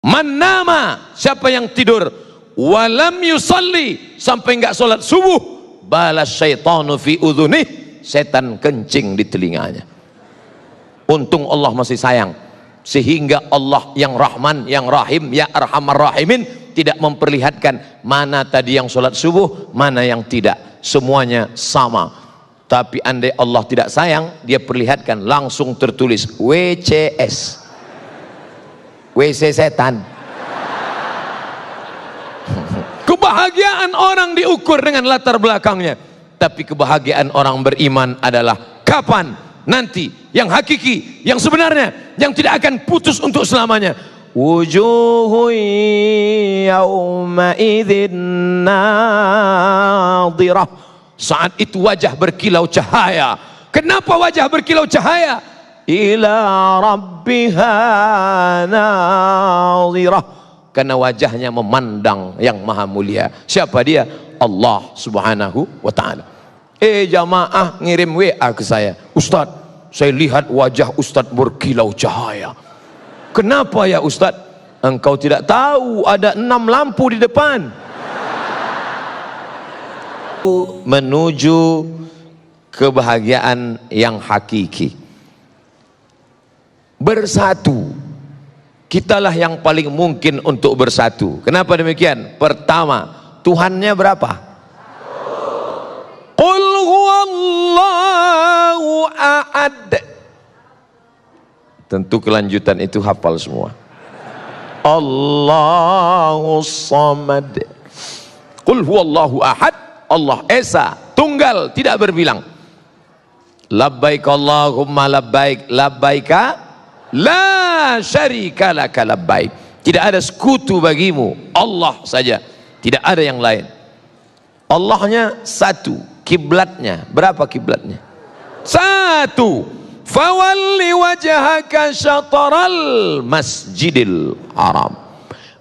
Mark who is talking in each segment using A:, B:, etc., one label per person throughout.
A: Man nama, siapa yang tidur, walam yusalli, sampai enggak sholat subuh, balas syaitanu fi udhunih, setan kencing di telinganya. Untung Allah masih sayang, sehingga Allah yang Rahman, yang Rahim, ya Arhamar Rahimin tidak memperlihatkan mana tadi yang sholat subuh, mana yang tidak, semuanya sama. Tapi andai Allah tidak sayang, dia perlihatkan langsung tertulis WCS, WC setan. Kebahagiaan orang diukur dengan latar belakangnya, tapi kebahagiaan orang beriman adalah kapan? Nanti, yang hakiki, yang sebenarnya, yang tidak akan putus untuk selamanya. Wujuhu yawma idzin nadhirah. Saat itu wajah berkilau cahaya. Kenapa wajah berkilau cahaya? Ila rabbiha nadhirah, karena wajahnya memandang yang maha mulia. Siapa dia? Allah subhanahu wa ta'ala. Jamaah ngirim WA ke saya, Ustadz, saya lihat wajah Ustadz berkilau cahaya. Kenapa ya Ustadz? Engkau tidak tahu ada 6 lampu di depan. Menuju kebahagiaan yang hakiki. Bersatu, kitalah yang paling mungkin untuk bersatu. Kenapa demikian? Pertama, Tuhannya berapa? Qul huwallahu ahad. Tentu kelanjutan itu hafal semua. Allahus samad. Qul huwallahu ahad, Allah esa, tunggal, tidak berbilang. Labbaik Allahumma labbaik, labbaika la syarika laka labbaik. Tidak ada sekutu bagimu, Allah saja, tidak ada yang lain. Allahnya satu, kiblatnya berapa kiblatnya? Satu. Fawalli wajhaka syatral masjidil haram.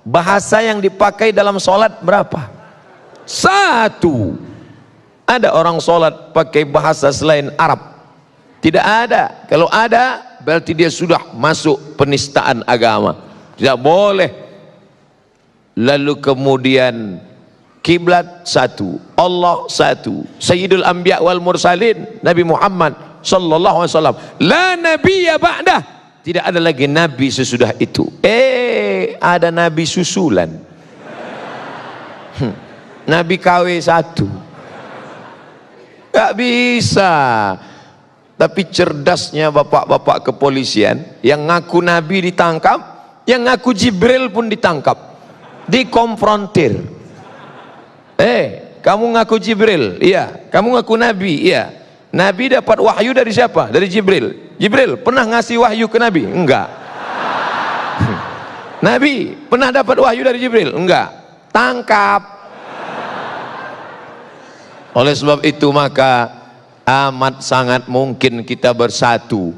A: Bahasa yang dipakai dalam sholat berapa? Satu. Ada orang sholat pakai bahasa selain Arab? Tidak ada. Kalau ada, berarti dia sudah masuk penistaan agama. Tidak boleh. Lalu kemudian kiblat satu, Allah satu, Sayyidul Anbiya wal Mursalin, Nabi Muhammad sallallahu alaihi wasallam. La nabiyya ba'dah. Tidak ada lagi nabi sesudah itu. Ada nabi susulan. Nabi KW 1. Gak bisa. Tapi cerdasnya bapak-bapak kepolisian, yang ngaku Nabi ditangkap, yang ngaku Jibril pun ditangkap, dikonfrontir. Kamu ngaku Jibril? Iya. Kamu ngaku Nabi? Iya. Nabi dapat wahyu dari siapa? Dari Jibril. Jibril pernah ngasih wahyu ke Nabi? Enggak. Nabi pernah dapat wahyu dari Jibril? Enggak. Tangkap. Oleh sebab itu maka amat sangat mungkin kita bersatu.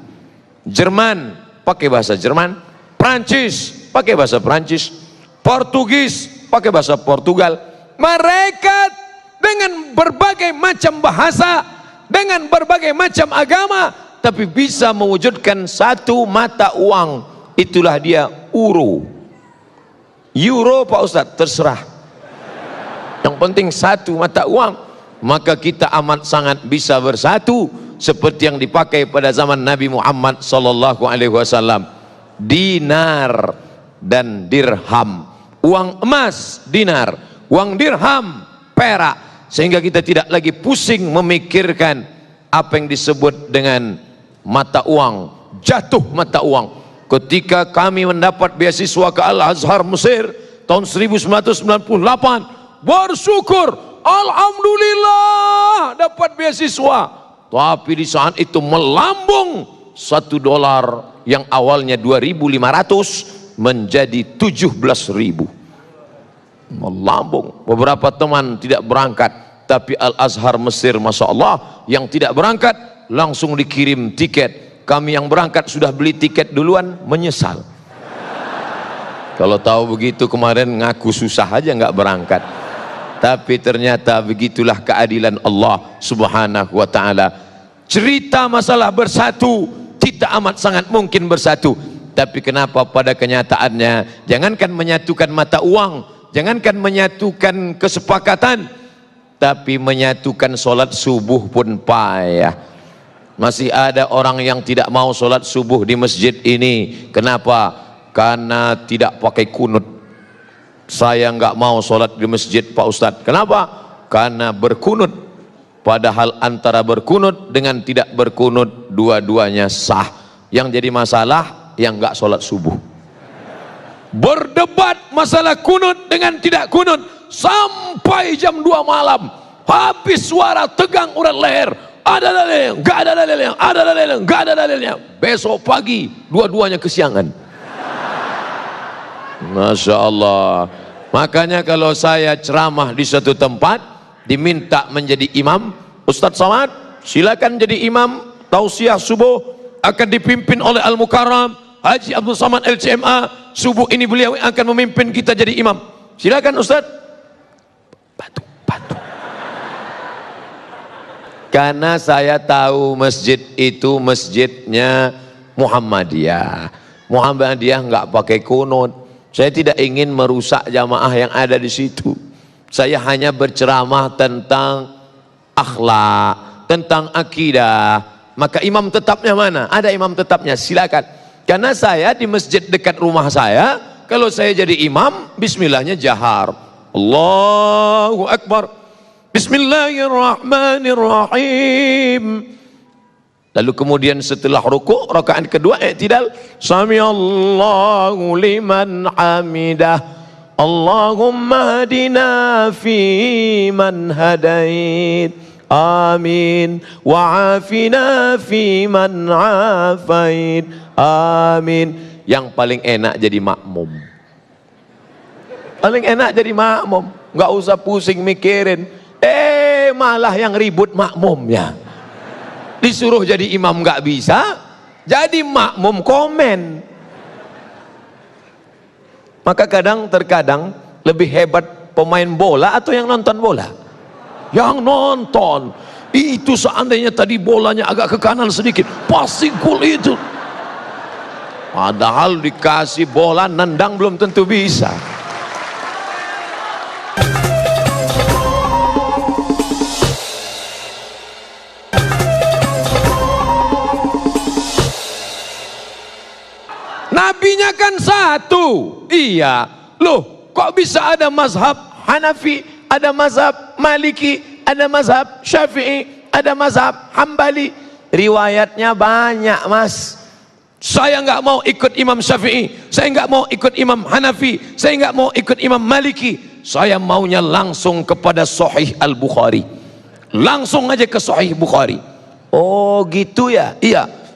A: Jerman pakai bahasa Jerman, Prancis pakai bahasa Prancis, Portugis pakai bahasa Portugal. Mereka dengan berbagai macam bahasa, dengan berbagai macam agama, tapi bisa mewujudkan satu mata uang. Itulah dia euro. Euro Pak Ustadz, terserah. Yang penting satu mata uang. Maka kita amat sangat bisa bersatu seperti yang dipakai pada zaman Nabi Muhammad sallallahu alaihi wasallam. Dinar dan dirham. Uang emas dinar, uang dirham perak, sehingga kita tidak lagi pusing memikirkan apa yang disebut dengan mata uang, jatuh mata uang. Ketika kami mendapat beasiswa ke Al-Azhar Mesir tahun 1998, bersyukur, alhamdulillah dapat beasiswa. Tapi di saat itu melambung, $1 yang awalnya 2.500 menjadi 17.000. Melambung. Beberapa teman tidak berangkat, tapi Al-Azhar Mesir, Masya Allah, yang tidak berangkat langsung dikirim tiket. Kami yang berangkat sudah beli tiket duluan, menyesal. Kalau tahu begitu kemarin ngaku susah aja nggak berangkat. Tapi ternyata begitulah keadilan Allah subhanahu wa ta'ala. Cerita masalah bersatu, kita amat sangat mungkin bersatu. Tapi kenapa pada kenyataannya jangankan menyatukan mata uang, jangankan menyatukan kesepakatan, tapi menyatukan sholat subuh pun payah. Masih ada orang yang tidak mau sholat subuh di masjid ini. Kenapa? Karena tidak pakai kunut. Saya nggak mau sholat di masjid Pak Ustadz. Kenapa? Karena berkunut. Padahal antara berkunut dengan tidak berkunut dua-duanya sah. Yang jadi masalah yang nggak sholat subuh. Berdebat masalah kunut dengan tidak kunut sampai jam 2 malam. Habis suara tegang urat leher. Ada dalilnya, nggak ada dalilnya, ada dalilnya, nggak ada dalilnya. Besok pagi dua-duanya kesiangan. Masya Allah. Makanya kalau saya ceramah di suatu tempat diminta menjadi imam, Ustadz Somad silakan jadi imam. Tausiah subuh akan dipimpin oleh Al-Mukarram Haji Abdul Somad LCMA. Subuh ini beliau yang akan memimpin kita jadi imam. Silakan Ustadz. Batu. Karena saya tahu masjid itu masjidnya Muhammadiyah. Muhammadiyah nggak pakai kunut. Saya tidak ingin merusak jamaah yang ada di situ. Saya hanya berceramah tentang akhlak, tentang akidah. Maka imam tetapnya mana? Ada imam tetapnya, silakan. Karena saya di masjid dekat rumah saya, kalau saya jadi imam, bismillahnya jahar. Allahu Akbar. Bismillahirrahmanirrahim. Lalu kemudian setelah rukuk, rakaat kedua i'tidal, samiallahu liman hamidah, Allahumma hadina fi man hadait, amin, wa afina fi man afait, amin. Yang paling enak jadi makmum. Paling enak jadi makmum, nggak usah pusing mikirin. Malah yang ribut makmumnya. Disuruh jadi imam nggak bisa, jadi makmum komen. Maka terkadang lebih hebat pemain bola atau yang nonton bola? Yang nonton. Itu seandainya tadi bolanya agak ke kanan sedikit, pasti gol itu. Padahal dikasih bola nendang belum tentu bisa. Nabinya kan satu. Iya. Loh, kok bisa ada mazhab Hanafi, ada mazhab Maliki, ada mazhab Syafi'i, ada mazhab Hambali? Riwayatnya banyak, Mas. Saya nggak mau ikut Imam Syafi'i, saya nggak mau ikut Imam Hanafi, saya nggak mau ikut Imam Maliki. Saya maunya langsung kepada Sahih Al-Bukhari. Langsung aja ke Sahih Bukhari. Oh gitu ya? Iya.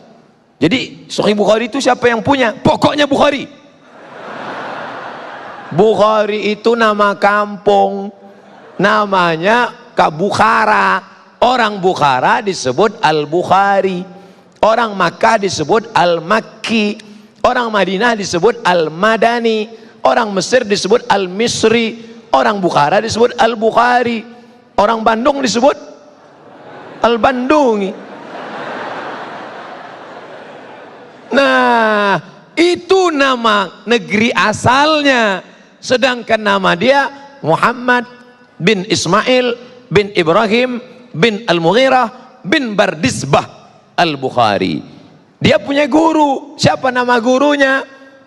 A: Jadi Sahih Bukhari itu siapa yang punya? Pokoknya Bukhari. Bukhari itu nama kampung, namanya Bukhara. Orang Bukhara disebut Al-Bukhari, orang Makkah disebut Al-Makki, orang Madinah disebut Al-Madani, orang Mesir disebut Al-Misri, orang Bukhara disebut Al-Bukhari, orang Bandung disebut Al-Bandungi. Nah, itu nama negeri asalnya. Sedangkan nama dia Muhammad bin Ismail bin Ibrahim bin Al-Mughirah bin Bardisbah Al-Bukhari. Dia punya guru. Siapa nama gurunya?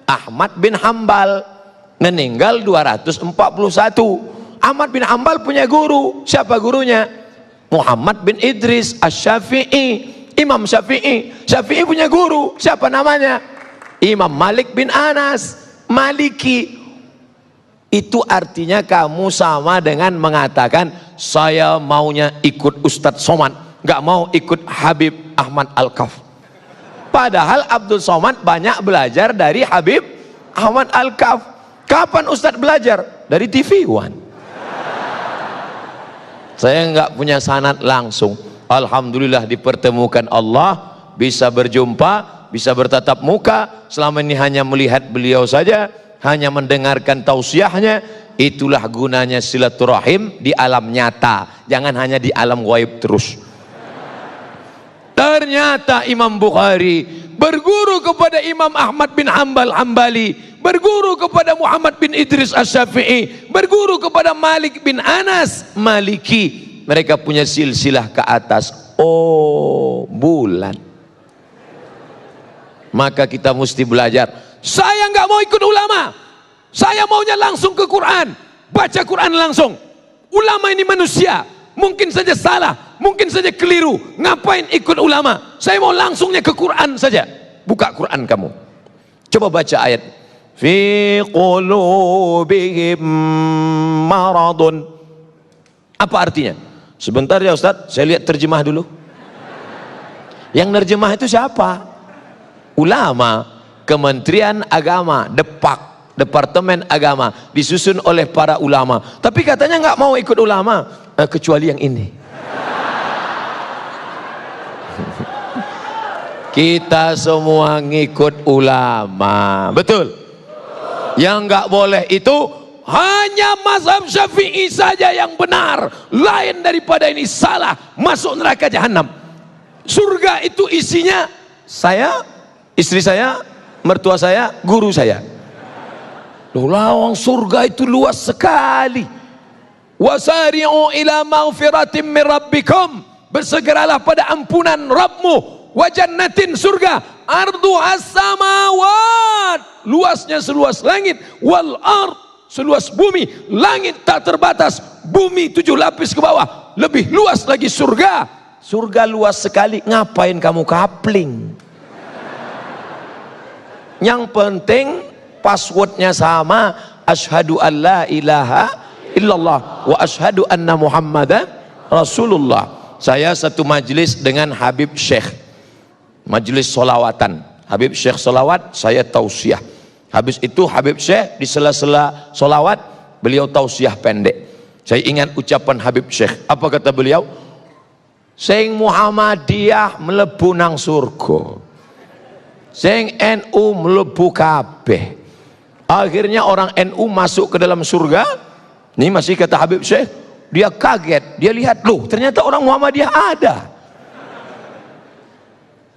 A: Ahmad bin Hambal. Meninggal 241. Ahmad bin Hambal punya guru. Siapa gurunya? Muhammad bin Idris Asy-Syafi'i. Imam Syafi'i. Syafi'i punya guru. Siapa namanya? Imam Malik bin Anas Maliki. Itu artinya kamu sama dengan mengatakan saya maunya ikut Ustadz Somad, nggak mau ikut Habib Ahmad Al-Kaf. Padahal Abdul Somad banyak belajar dari Habib Ahmad Al-Kaf. Kapan Ustadz belajar? Dari TV One. Saya nggak punya sanad langsung. Alhamdulillah dipertemukan Allah, bisa berjumpa, bisa bertatap muka. Selama ini hanya melihat beliau saja, hanya mendengarkan tausiahnya. Itulah gunanya silaturahim di alam nyata, jangan hanya di alam gaib terus. Ternyata Imam Bukhari berguru kepada Imam Ahmad bin Hambali, berguru kepada Muhammad bin Idris Asy-Syafi'i, berguru kepada Malik bin Anas Maliki. Mereka punya silsilah ke atas. Oh, bulan. Maka kita mesti belajar. Saya nggak mau ikut ulama, saya maunya langsung ke Quran, baca Quran langsung. Ulama ini manusia, mungkin saja salah, mungkin saja keliru. Ngapain ikut ulama? Saya mau langsungnya ke Quran saja. Buka Quran kamu, coba baca ayat. Fi qulubihim maradun. Apa artinya? Sebentar ya Ustaz, saya lihat terjemah dulu. Yang nerjemah itu siapa? Ulama, Kementerian Agama, Departemen Agama, disusun oleh para ulama. Tapi katanya nggak mau ikut ulama, kecuali yang ini. Kita semua ngikut ulama, betul? Yang nggak boleh itu hanya mazhab Syafi'i saja yang benar, lain daripada ini salah, masuk neraka jahanam. Surga itu isinya saya, istri saya, mertua saya, guru saya. Lawang surga itu luas sekali. Wasari'u ila maghfiratin min rabbikum, bersegeralah pada ampunan Rabbmu. Wa jannatin, surga, arduhas samawat, luasnya seluas langit, wal ard, seluas bumi. Langit tak terbatas, bumi 7 lapis ke bawah, lebih luas lagi surga. Surga luas sekali, ngapain kamu kapling? Yang penting passwordnya sama, asyhadu an la ilaha illallah wa asyhadu anna muhammadan rasulullah. Saya satu majelis dengan Habib Syekh, majelis solawatan. Habib Syekh solawat, saya tausiah. Habis itu Habib Syekh di sela-sela solawat, beliau tausiah pendek. Saya ingat ucapan Habib Syekh, apa kata beliau? Sing Muhammadiyah mlebu nang surga, sing NU mlebu kabeh. Akhirnya orang NU masuk ke dalam surga. Ini masih kata Habib Syekh, dia kaget, dia lihat, loh ternyata orang Muhammadiyah ada,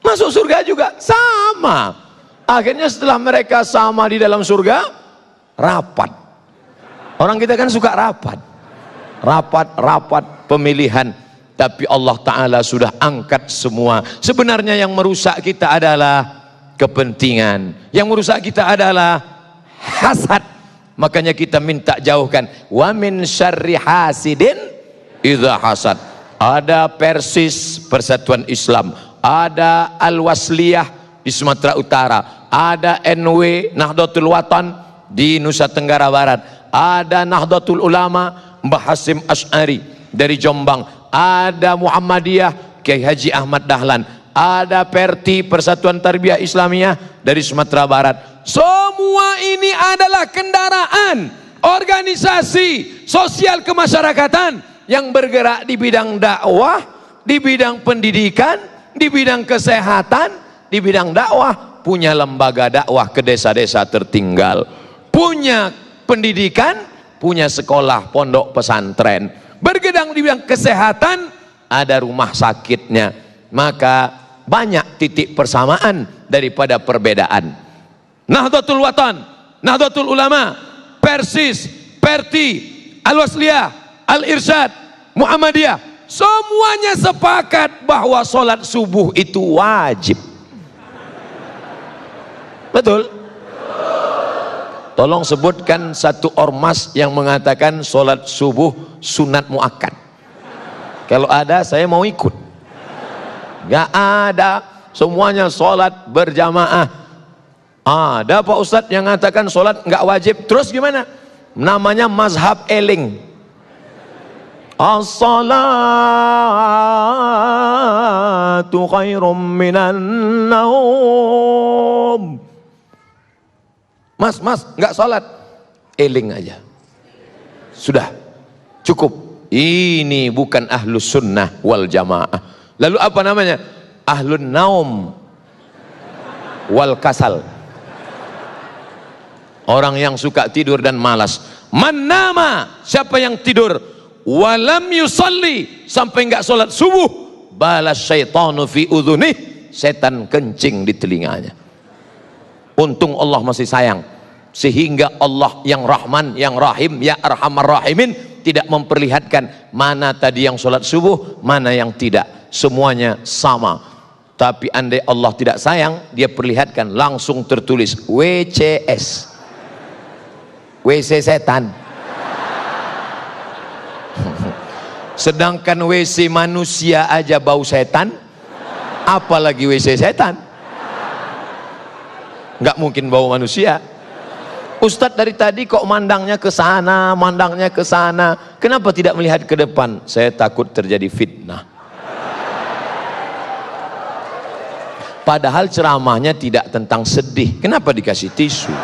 A: masuk surga juga, sama. Akhirnya setelah mereka sama di dalam surga, rapat. Orang kita kan suka rapat, rapat pemilihan. Tapi Allah Ta'ala sudah angkat semua. Sebenarnya yang merusak kita adalah kepentingan, yang merusak kita adalah hasad. Makanya kita minta jauhkan. Wa min syarri hasidin idza hasad. Ada Persis, Persatuan Islam, ada Al-Wasliyah di Sumatera Utara, ada NW Nahdlatul Watan di Nusa Tenggara Barat, ada Nahdlatul Ulama Mbah Hasim Asy'ari dari Jombang, ada Muhammadiyah Kiai Haji Ahmad Dahlan, ada Perti, Persatuan Tarbiyah Islamiyah dari Sumatera Barat. Semua ini adalah kendaraan organisasi sosial kemasyarakatan yang bergerak di bidang dakwah, di bidang pendidikan, di bidang kesehatan, di bidang dakwah. Punya lembaga dakwah ke desa-desa tertinggal, punya pendidikan, punya sekolah pondok pesantren, bergedang di bidang kesehatan, ada rumah sakitnya. Maka banyak titik persamaan daripada perbedaan. Nahdlatul Watan, Nahdlatul Ulama, Persis, Perti, Al-Wasliyah, Al-Irsyad, Muhammadiyah, semuanya sepakat bahwa sholat subuh itu wajib. Betul? Tolong sebutkan satu ormas yang mengatakan sholat subuh sunat muakkad. Kalau ada, saya mau ikut. Gak ada, semuanya sholat berjamaah. Ada Pak Ustadz yang mengatakan sholat nggak wajib. Terus gimana? Namanya mazhab eling. As-salatu khairum minan naum. Mas nggak sholat, eling aja. Sudah, cukup. Ini bukan ahlus sunnah wal jamaah. Lalu apa namanya? Ahlun naum wal kasal. Orang yang suka tidur dan malas. Man nama, siapa yang tidur walam yusalli, sampai enggak sholat subuh, balas syaitanu fi udhunih, setan kencing di telinganya. Untung Allah masih sayang, sehingga Allah yang Rahman, yang Rahim, ya Arhamar Rahimin tidak memperlihatkan mana tadi yang sholat subuh, mana yang tidak, semuanya sama. Tapi andai Allah tidak sayang, dia perlihatkan langsung tertulis WCS, WC setan. Sedangkan WC manusia aja bau setan, apalagi WC setan. Nggak mungkin bau manusia. Ustadz dari tadi kok mandangnya ke sana, mandangnya ke sana. Kenapa tidak melihat ke depan? Saya takut terjadi fitnah. Padahal ceramahnya tidak tentang sedih. Kenapa dikasih tisu?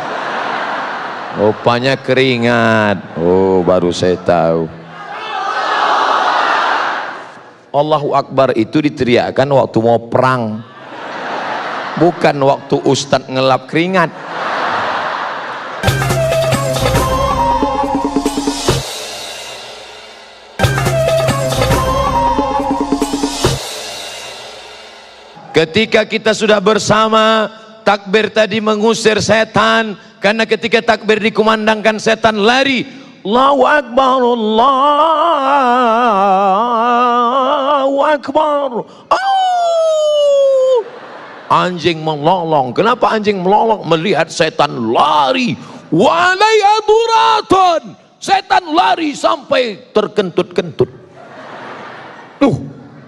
A: Rupanya keringat. Oh, baru saya tahu. Allahu Akbar itu diteriakkan waktu mau perang, bukan waktu ustadz ngelap keringat. Ketika kita sudah bersama, takbir tadi mengusir setan, karena ketika takbir dikumandangkan setan lari. Allahu Akbar, Allahu Akbar. Oh! Anjing melolong. Kenapa anjing melolong? Melihat setan lari. Walai aduraton. Setan lari sampai terkentut-kentut.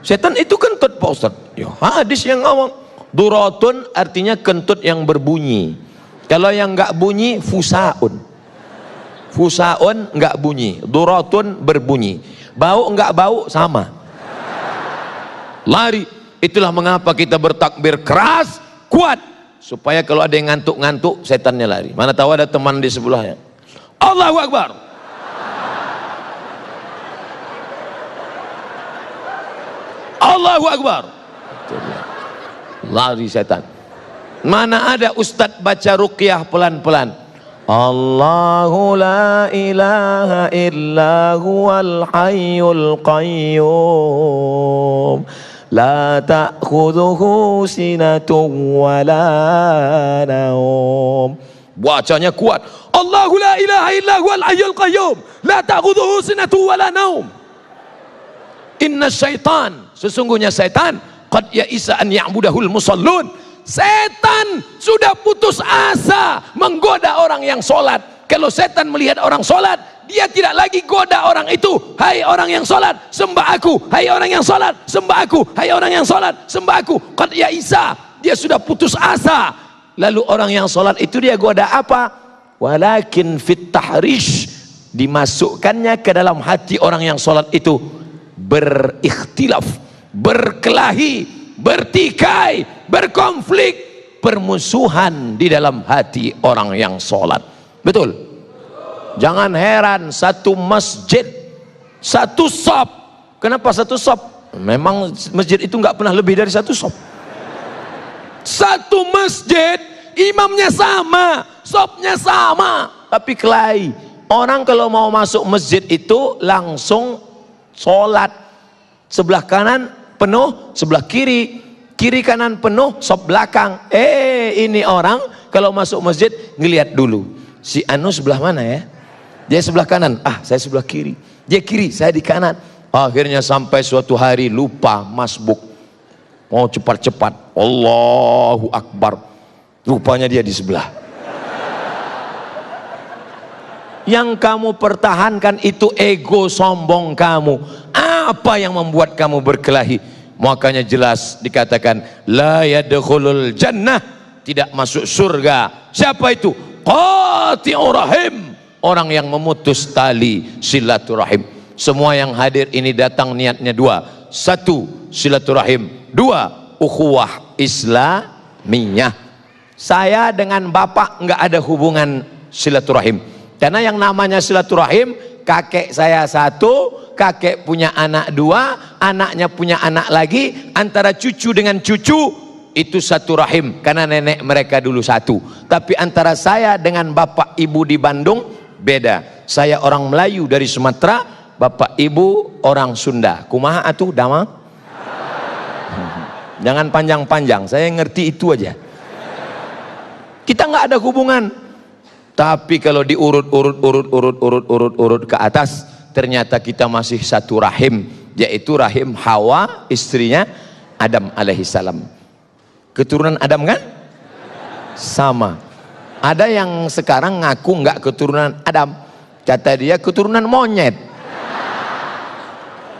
A: Setan itu kentut Pak Ustaz. Ya, hadis yang ngomong. Duratun artinya kentut yang berbunyi. Kalau yang enggak bunyi, fusaun. Fusaun enggak bunyi, duratun berbunyi. Bau enggak bau sama. Lari. Itulah mengapa kita bertakbir keras, kuat, supaya kalau ada yang ngantuk-ngantuk, setannya lari. Mana tahu ada teman di sebelahnya. Allahu Akbar. Allahu Akbar. Lari setan. Mana ada ustadz baca ruqyah pelan-pelan. Allahu la ilaha illa huwal hayyul qayyum la ta'khudhuhu sinatun wa la naum. Bacanya kuat. Allahu la ilaha illa huwal hayyul qayyum la ta'khudhuhu sinatun wa la naum. Inna syaitan, sesungguhnya setan, qad ya'isa an ya'budahul musallun. Setan sudah putus asa menggoda orang yang sholat. Kalau setan melihat orang sholat, dia tidak lagi goda orang itu. Hai orang yang sholat, sembah aku. Hai orang yang sholat, sembah aku. Hai orang yang sholat, sembah aku. Qad ya'isa, dia sudah putus asa. Lalu orang yang sholat itu dia goda apa? Walakin fit tahrish, dimasukkannya ke dalam hati orang yang sholat itu berikhtilaf, berkelahi, bertikai, berkonflik, permusuhan di dalam hati orang yang sholat. Betul? Jangan heran satu masjid, satu shop. Kenapa satu shop? Memang masjid itu nggak pernah lebih dari satu shop. Satu masjid, imamnya sama, shopnya sama, tapi kelahi. Orang kalau mau masuk masjid itu langsung sholat. Sebelah kanan penuh, sebelah kiri, kiri kanan penuh, shop belakang. Ini orang kalau masuk masjid ngelihat dulu, si anu sebelah mana ya? Dia sebelah kanan, saya sebelah kiri. Dia kiri, saya di kanan. Akhirnya sampai suatu hari lupa masbuk, mau cepat-cepat, Allahu Akbar, rupanya dia di sebelah. Yang kamu pertahankan itu ego sombong kamu. Apa yang membuat kamu berkelahi? Makanya jelas dikatakan la yadkhulul jannah, tidak masuk surga. Siapa itu? Qati'ur rahim, orang yang memutus tali silaturahim. Semua yang hadir ini datang niatnya dua. Satu, silaturahim. Dua, ukhuwah islamiyah. Saya dengan bapak nggak ada hubungan silaturahim. Karena yang namanya silaturahim, kakek saya satu, kakek punya anak dua, anaknya punya anak lagi, antara cucu dengan cucu itu satu rahim, karena nenek mereka dulu satu. Tapi antara saya dengan bapak ibu di Bandung beda. Saya orang Melayu dari Sumatera, bapak ibu orang Sunda. Kumaha atuh damang? Jangan panjang-panjang, saya ngerti itu aja. Kita nggak ada hubungan. Tapi kalau diurut ke atas, ternyata kita masih satu rahim, yaitu rahim Hawa, istrinya Adam alaihissalam. Keturunan Adam kan? Sama. Ada yang sekarang ngaku nggak keturunan Adam, kata dia keturunan monyet.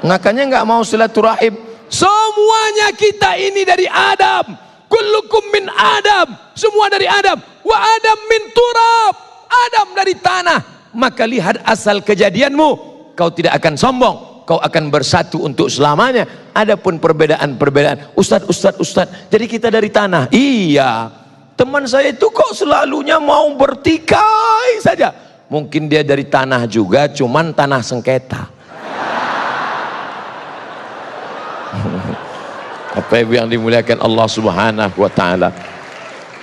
A: Makanya nggak mau silaturahim. Semuanya kita ini dari Adam. Kullukum min Adam. Semua dari Adam. Wa Adam min turab. Adam dari tanah. Maka lihat asal kejadianmu. Kau tidak akan sombong. Kau akan bersatu untuk selamanya. Adapun perbedaan-perbedaan. Ustaz. Jadi kita dari tanah. Iya. Teman saya itu kok selalunya mau bertikai saja. Mungkin dia dari tanah juga, cuman tanah sengketa. Apa ibu yang dimuliakan Allah subhanahu wa ta'ala.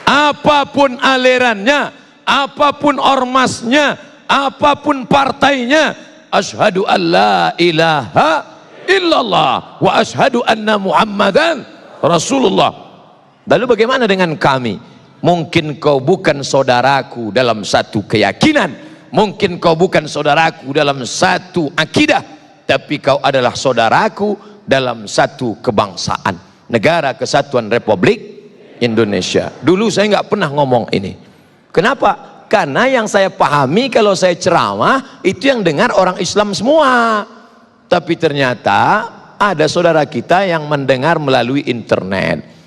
A: Apapun alirannya, apapun ormasnya, apapun partainya, asyhadu an la ilaha illallah wa asyhadu anna muhammadan rasulullah. Lalu bagaimana dengan kami? Mungkin kau bukan saudaraku dalam satu keyakinan, mungkin kau bukan saudaraku dalam satu akidah, tapi kau adalah saudaraku dalam satu kebangsaan, Negara Kesatuan Republik Indonesia. Dulu saya nggak pernah ngomong ini. Kenapa? Karena yang saya pahami kalau saya ceramah itu yang dengar orang Islam semua. Tapi ternyata ada saudara kita yang mendengar melalui internet.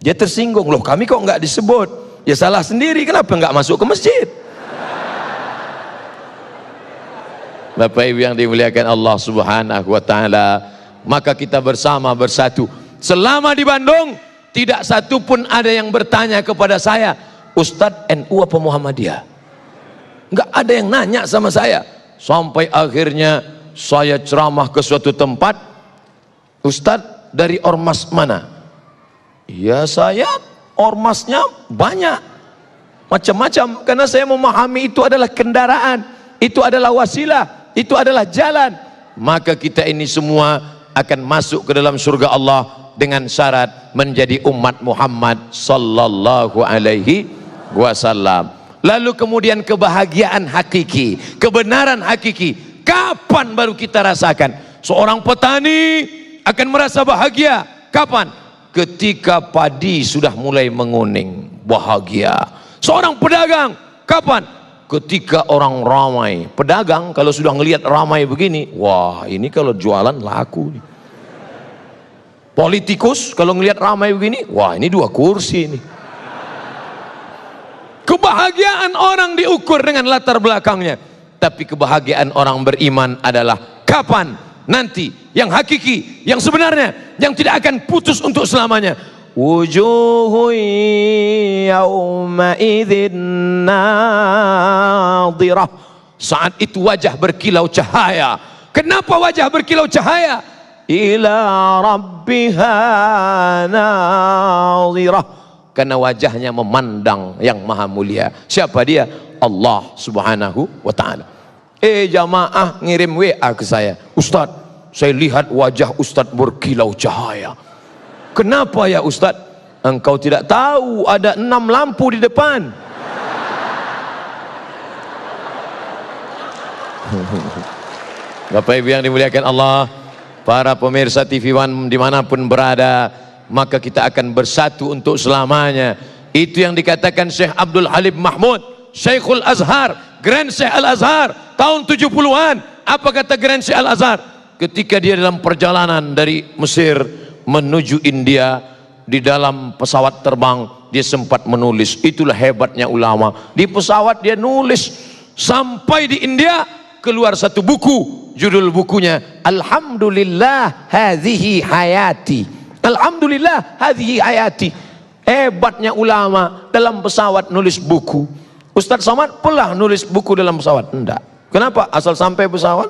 A: Dia tersinggung, loh kami kok nggak disebut? Ya salah sendiri, kenapa nggak masuk ke masjid? Bapak Ibu yang dimuliakan Allah subhanahu wa ta'ala, maka kita bersama bersatu. Selama di Bandung, tidak satu pun ada yang bertanya kepada saya, Ustadz NU apa Muhammadiyah? Nggak ada yang nanya sama saya. Sampai akhirnya saya ceramah ke suatu tempat, Ustadz dari ormas mana? Ya saya ormasnya banyak, macam-macam, karena saya memahami itu adalah kendaraan, itu adalah wasilah, itu adalah jalan. Maka kita ini semua akan masuk ke dalam surga Allah dengan syarat menjadi umat Muhammad sallallahu alaihi wasallam. Lalu kemudian kebahagiaan hakiki, kebenaran hakiki, kapan baru kita rasakan? Seorang petani akan merasa bahagia kapan? Ketika padi sudah mulai menguning, bahagia. Seorang pedagang kapan? Ketika orang ramai. Pedagang kalau sudah ngelihat ramai begini, wah ini kalau jualan laku nih. Politikus kalau ngelihat ramai begini, wah ini 2 kursi nih. Kebahagiaan orang diukur dengan latar belakangnya. Tapi kebahagiaan orang beriman adalah kapan? Nanti yang hakiki, yang sebenarnya, yang tidak akan putus untuk selamanya. Wujuhu yawma idzin nadhirah. Saat itu wajah berkilau cahaya. Kenapa wajah berkilau cahaya? Ila rabbiha nadhirah. Karena wajahnya memandang yang maha mulia. Siapa dia? Allah subhanahu wa ta'ala. Jamaah ngirim WA ke saya, Ustadz, saya lihat wajah Ustadz berkilau cahaya. Kenapa ya Ustadz? Engkau tidak tahu ada 6 lampu di depan. Bapak Ibu yang dimuliakan Allah, para pemirsa TV One dimanapun berada, maka kita akan bersatu untuk selamanya. Itu yang dikatakan Syekh Abdul Halim Mahmud, Syekhul Azhar, Grand Syekh Al-Azhar tahun 70-an. Apa kata Grand Syekh Al-Azhar? Ketika dia dalam perjalanan dari Mesir menuju India, di dalam pesawat terbang dia sempat menulis. Itulah hebatnya ulama. Di pesawat dia nulis. Sampai di India keluar satu buku. Judul bukunya Alhamdulillah hadhihi hayati. Alhamdulillah hadhihi hayati. Hebatnya ulama, dalam pesawat nulis buku. Ustadz Somad pernah nulis buku dalam pesawat? Enggak. Kenapa? Asal sampai pesawat.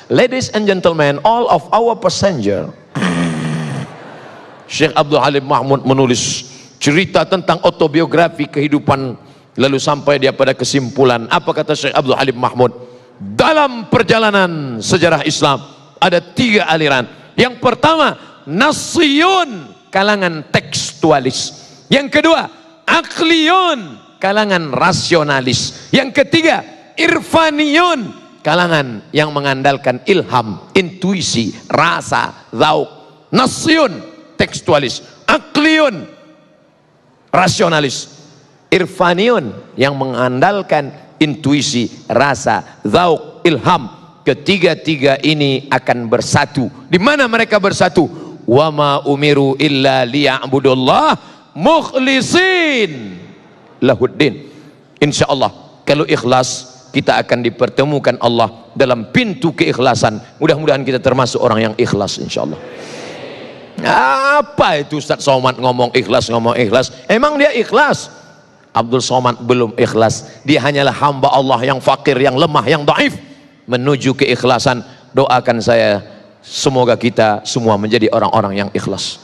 A: Ladies and gentlemen, all of our passenger. Syekh Abdul Halim Mahmud menulis cerita tentang autobiografi kehidupan, lalu sampai dia pada kesimpulan. Apa kata Syekh Abdul Halim Mahmud? Dalam perjalanan sejarah Islam ada 3 aliran. Yang pertama, nassiyun, kalangan tekstualis. Yang kedua, akliyun, kalangan rasionalis. Yang ketiga, irfaniyun, kalangan yang mengandalkan ilham, intuisi, rasa, zauk. Nassiyun, tekstualis. Akliyun, rasionalis. Irfaniyun, yang mengandalkan intuisi, rasa, zauk, ilham. Ketiga-tiga ini akan bersatu. Di mana mereka bersatu? Wa ma umiru illa liya'budullah mukhlisin lahuddin. Insyaallah kalau ikhlas kita akan dipertemukan Allah dalam pintu keikhlasan. Mudah-mudahan kita termasuk orang yang ikhlas insyaallah. Apa itu Ustaz Somad ngomong ikhlas? Emang dia ikhlas? Abdul Somad belum ikhlas. Dia hanyalah hamba Allah yang fakir, yang lemah, yang dhaif. Menuju keikhlasan, doakan saya semoga kita semua menjadi orang-orang yang ikhlas.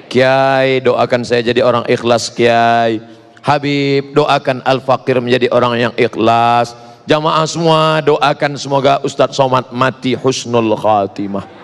A: Kiai, doakan saya jadi orang ikhlas Kiai. Habib, doakan Al-Fakir menjadi orang yang ikhlas. Jamaah semua doakan semoga Ustadz Somad mati husnul khatimah.